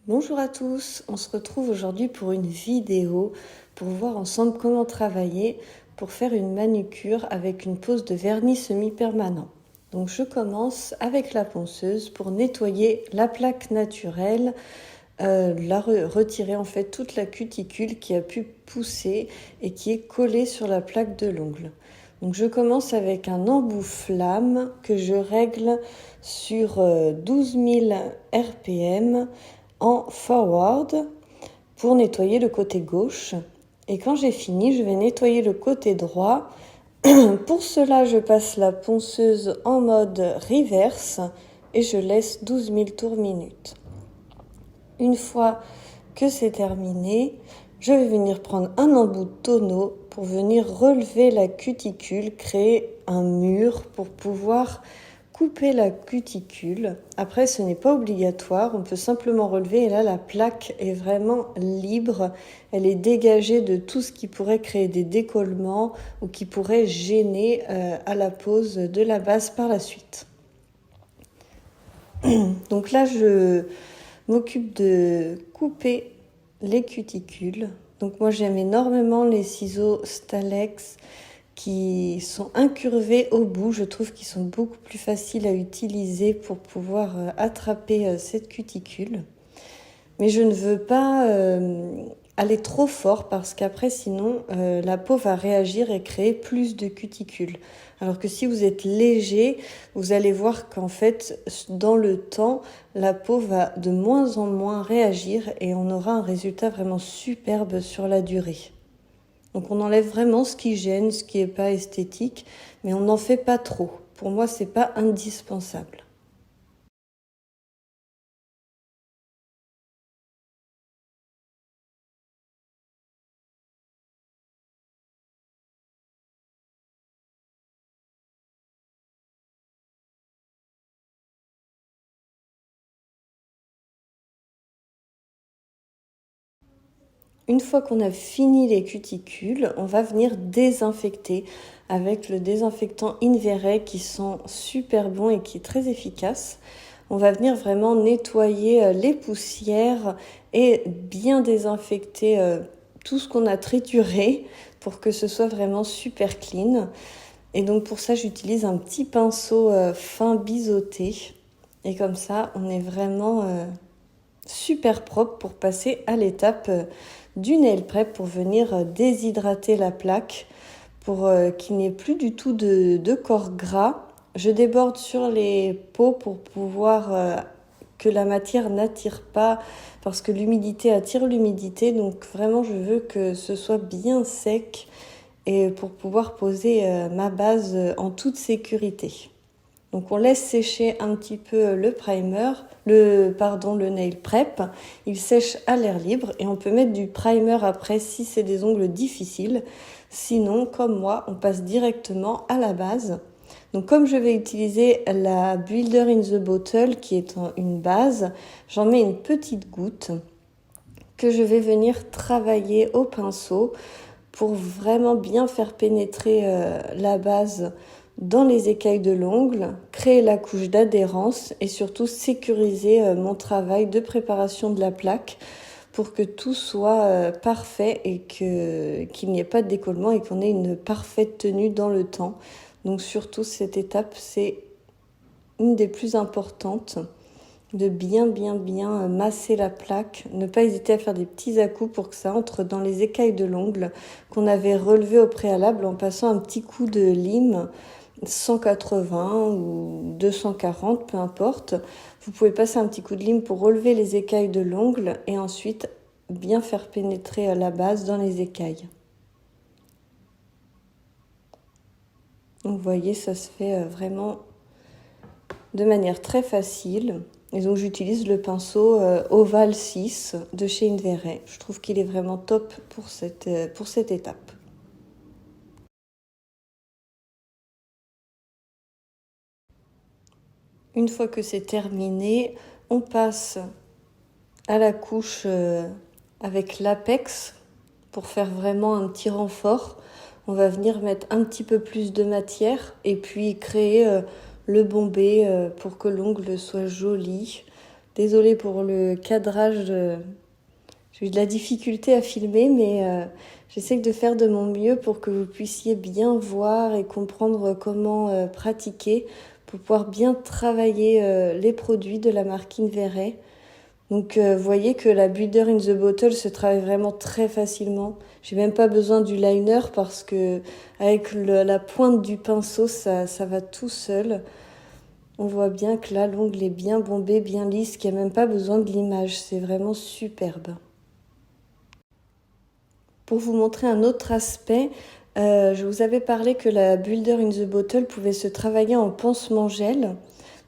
Bonjour à tous, on se retrouve aujourd'hui pour une vidéo pour voir ensemble comment travailler pour faire une manucure avec une pose de vernis semi-permanent. Donc je commence avec la ponceuse pour nettoyer la plaque naturelle, retirer en fait toute la cuticule qui a pu pousser et qui est collée sur la plaque de l'ongle. Donc je commence avec un embout flamme que je règle sur 12 000 RPM en forward pour nettoyer le côté gauche. Et quand j'ai fini, je vais nettoyer le côté droit. Pour cela, je passe la ponceuse en mode reverse et je laisse 12 000 tours minute. Une fois que c'est terminé, je vais venir prendre un embout de tonneau pour venir relever la cuticule, créer un mur pour pouvoir couper la cuticule. Après, ce n'est pas obligatoire, on peut simplement relever et là, la plaque est vraiment libre. Elle est dégagée de tout ce qui pourrait créer des décollements ou qui pourrait gêner à la pose de la base par la suite. Donc là, je m'occupe de couper les cuticules. Donc moi, j'aime énormément les ciseaux Stalex qui sont incurvés au bout. Je trouve qu'ils sont beaucoup plus faciles à utiliser pour pouvoir attraper cette cuticule. Mais je ne veux pas aller trop fort parce qu'après, sinon, la peau va réagir et créer plus de cuticules. Alors que si vous êtes léger, vous allez voir qu'en fait, dans le temps, la peau va de moins en moins réagir et on aura un résultat vraiment superbe sur la durée. Donc on enlève vraiment ce qui gêne, ce qui n'est pas esthétique, mais on n'en fait pas trop. Pour moi, c'est pas indispensable. Une fois qu'on a fini les cuticules, on va venir désinfecter avec le désinfectant Inverray qui sent super bon et qui est très efficace. On va venir vraiment nettoyer les poussières et bien désinfecter tout ce qu'on a trituré pour que ce soit vraiment super clean. Et donc pour ça, j'utilise un petit pinceau fin biseauté. Et comme ça, on est vraiment super propre pour passer à l'étape du nail prep pour venir déshydrater la plaque pour qu'il n'y ait plus du tout de corps gras. Je déborde sur les peaux pour pouvoir que la matière n'attire pas parce que l'humidité attire l'humidité. Donc vraiment, je veux que ce soit bien sec et pour pouvoir poser ma base en toute sécurité. Donc on laisse sécher un petit peu le primer, le nail prep. Il sèche à l'air libre et on peut mettre du primer après si c'est des ongles difficiles. Sinon, comme moi, on passe directement à la base. Donc comme je vais utiliser la Builder in the Bottle qui est une base, j'en mets une petite goutte que je vais venir travailler au pinceau pour vraiment bien faire pénétrer la base dans les écailles de l'ongle, créer la couche d'adhérence et surtout sécuriser mon travail de préparation de la plaque pour que tout soit parfait et qu'il n'y ait pas de décollement et qu'on ait une parfaite tenue dans le temps. Donc surtout cette étape, c'est une des plus importantes, de bien masser la plaque, ne pas hésiter à faire des petits à-coups pour que ça entre dans les écailles de l'ongle qu'on avait relevées au préalable en passant un petit coup de lime 180 ou 240, peu importe. Vous pouvez passer un petit coup de lime pour relever les écailles de l'ongle et ensuite bien faire pénétrer la base dans les écailles. Donc vous voyez, ça se fait vraiment de manière très facile. Et donc j'utilise le pinceau Oval 6 de chez Inverray. Je trouve qu'il est vraiment top pour cette étape. Une fois que c'est terminé, on passe à la couche avec l'apex pour faire vraiment un petit renfort. On va venir mettre un petit peu plus de matière et puis créer le bombé pour que l'ongle soit joli, Désolée pour le cadrage, j'ai eu de la difficulté à filmer, mais j'essaie de faire de mon mieux pour que vous puissiez bien voir et comprendre comment pratiquer pour pouvoir bien travailler les produits de la marque Inverray. Donc vous voyez que la Builder in the Bottle se travaille vraiment très facilement. J'ai même pas besoin du liner parce que avec la pointe du pinceau, ça va tout seul. On voit bien que là, l'ongle est bien bombé, bien lisse, qu'il n'y a même pas besoin de l'image. C'est vraiment superbe. Pour vous montrer un autre aspect, je vous avais parlé que la Builder in the Bottle pouvait se travailler en pansement gel.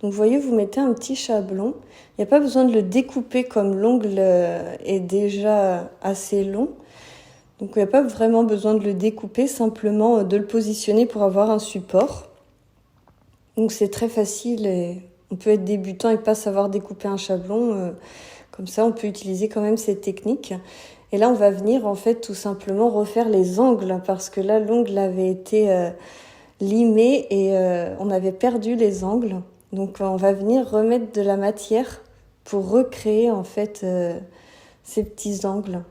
Donc vous voyez, vous mettez un petit chablon. Il n'y a pas besoin de le découper comme l'ongle est déjà assez long. Donc il n'y a pas vraiment besoin de le découper, simplement de le positionner pour avoir un support. Donc c'est très facile et on peut être débutant et pas savoir découper un chablon. Comme ça, on peut utiliser quand même cette technique. Et là, on va venir en fait tout simplement refaire les angles parce que là, l'ongle avait été limé et on avait perdu les angles. Donc on va venir remettre de la matière pour recréer en fait ces petits angles.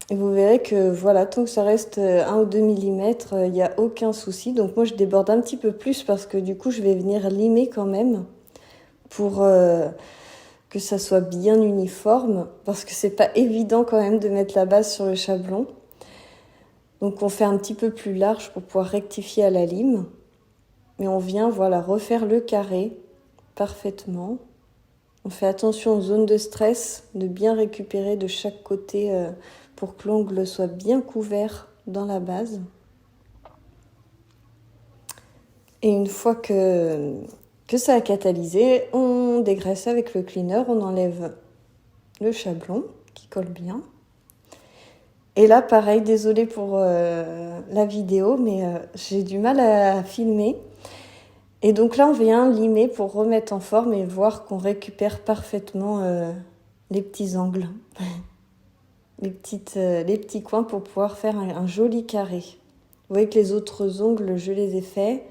Et vous verrez que voilà, tant que ça reste 1 ou 2 mm, il n'y a aucun souci. Donc moi je déborde un petit peu plus parce que du coup je vais venir limer quand même pour que ça soit bien uniforme. Parce que c'est pas évident quand même de mettre la base sur le chablon. Donc on fait un petit peu plus large pour pouvoir rectifier à la lime. Mais on vient voilà, refaire le carré parfaitement. On fait attention aux zones de stress, de bien récupérer de chaque côté pour que l'ongle soit bien couvert dans la base. Et une fois que ça a catalysé, on dégraisse avec le cleaner, on enlève le chablon qui colle bien. Et là, pareil, désolée pour la vidéo, mais j'ai du mal à filmer. Et donc là, on vient limer pour remettre en forme et voir qu'on récupère parfaitement les petits angles, les petits coins pour pouvoir faire un joli carré. Vous voyez que les autres ongles, je les ai faits.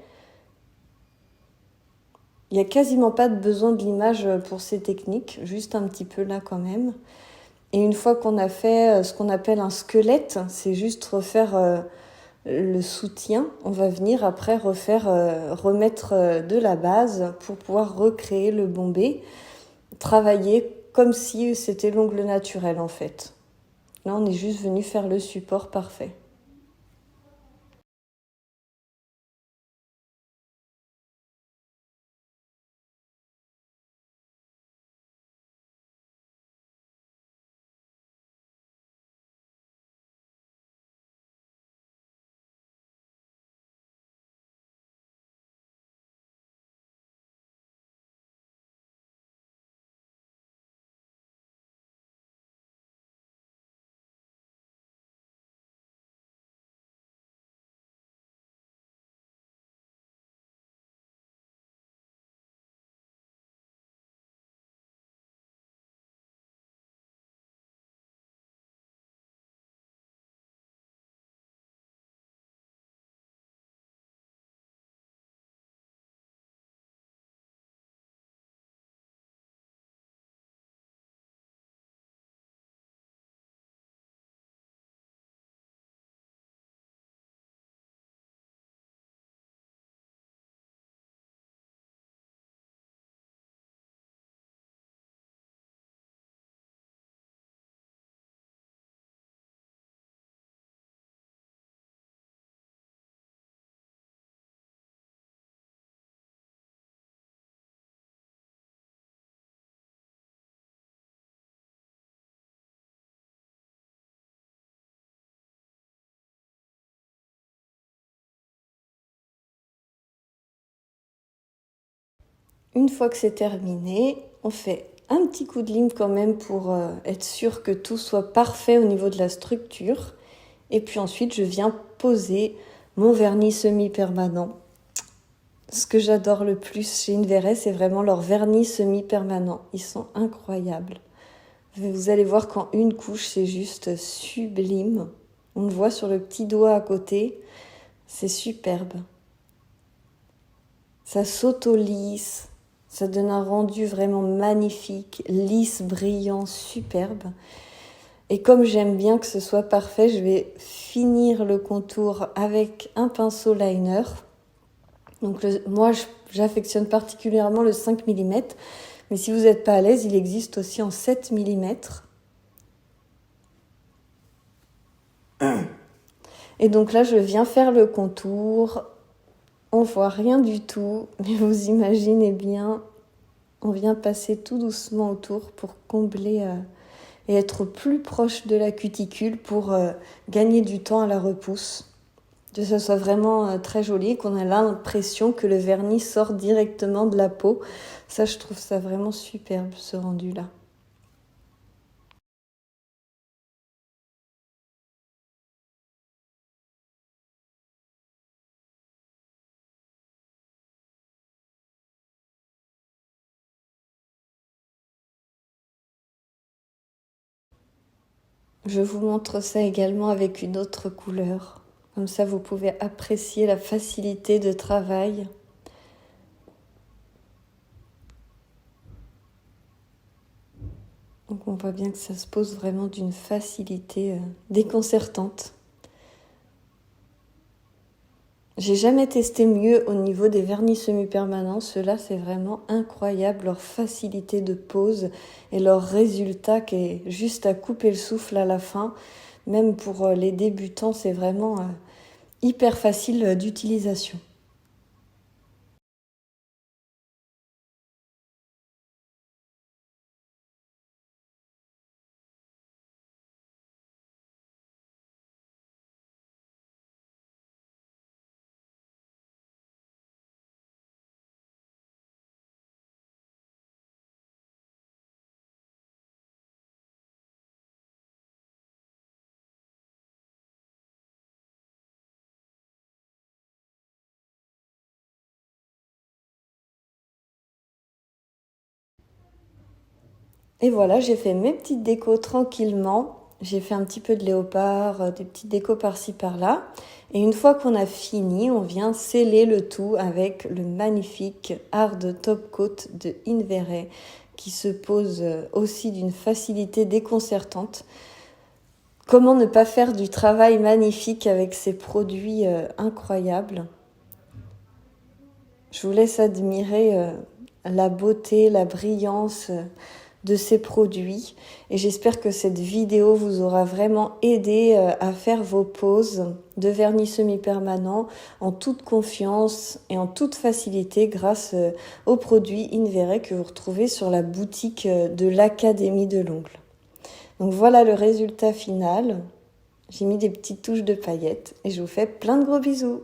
Il n'y a quasiment pas de besoin de l'image pour ces techniques, juste un petit peu là quand même. Et une fois qu'on a fait ce qu'on appelle un squelette, c'est juste refaire le soutien, on va venir après remettre de la base pour pouvoir recréer le bombé, travailler comme si c'était l'ongle naturel en fait. Là, on est juste venu faire le support parfait. Une fois que c'est terminé, on fait un petit coup de lime quand même pour être sûr que tout soit parfait au niveau de la structure. Et puis ensuite, je viens poser mon vernis semi-permanent. Ce que j'adore le plus chez Inverray, c'est vraiment leur vernis semi-permanent. Ils sont incroyables. Vous allez voir qu'en une couche, c'est juste sublime. On le voit sur le petit doigt à côté. C'est superbe. Ça s'auto-lisse. Ça donne un rendu vraiment magnifique, lisse, brillant, superbe. Et comme j'aime bien que ce soit parfait, je vais finir le contour avec un pinceau liner. Donc moi, j'affectionne particulièrement le 5 mm. Mais si vous n'êtes pas à l'aise, il existe aussi en 7 mm. Et donc là, je viens faire le contour. On voit rien du tout, mais vous imaginez bien, on vient passer tout doucement autour pour combler et être plus proche de la cuticule pour gagner du temps à la repousse. Que ça soit vraiment très joli, qu'on a l'impression que le vernis sort directement de la peau. Ça, je trouve ça vraiment superbe, ce rendu-là. Je vous montre ça également avec une autre couleur. Comme ça, vous pouvez apprécier la facilité de travail. Donc on voit bien que ça se pose vraiment d'une facilité déconcertante. J'ai jamais testé mieux au niveau des vernis semi-permanents. Ceux-là, c'est vraiment incroyable, leur facilité de pose et leur résultat qui est juste à couper le souffle à la fin. Même pour les débutants, c'est vraiment hyper facile d'utilisation. Et voilà, j'ai fait mes petites décos tranquillement. J'ai fait un petit peu de léopard, des petites décos par-ci par-là. Et une fois qu'on a fini, on vient sceller le tout avec le magnifique Hard Top Coat de Inverray qui se pose aussi d'une facilité déconcertante. Comment ne pas faire du travail magnifique avec ces produits incroyables? Je vous laisse admirer la beauté, la brillance de ces produits et j'espère que cette vidéo vous aura vraiment aidé à faire vos poses de vernis semi-permanent en toute confiance et en toute facilité grâce aux produits Inverray que vous retrouvez sur la boutique de l'Académie de l'Ongle. Donc voilà le résultat final. J'ai mis des petites touches de paillettes et je vous fais plein de gros bisous.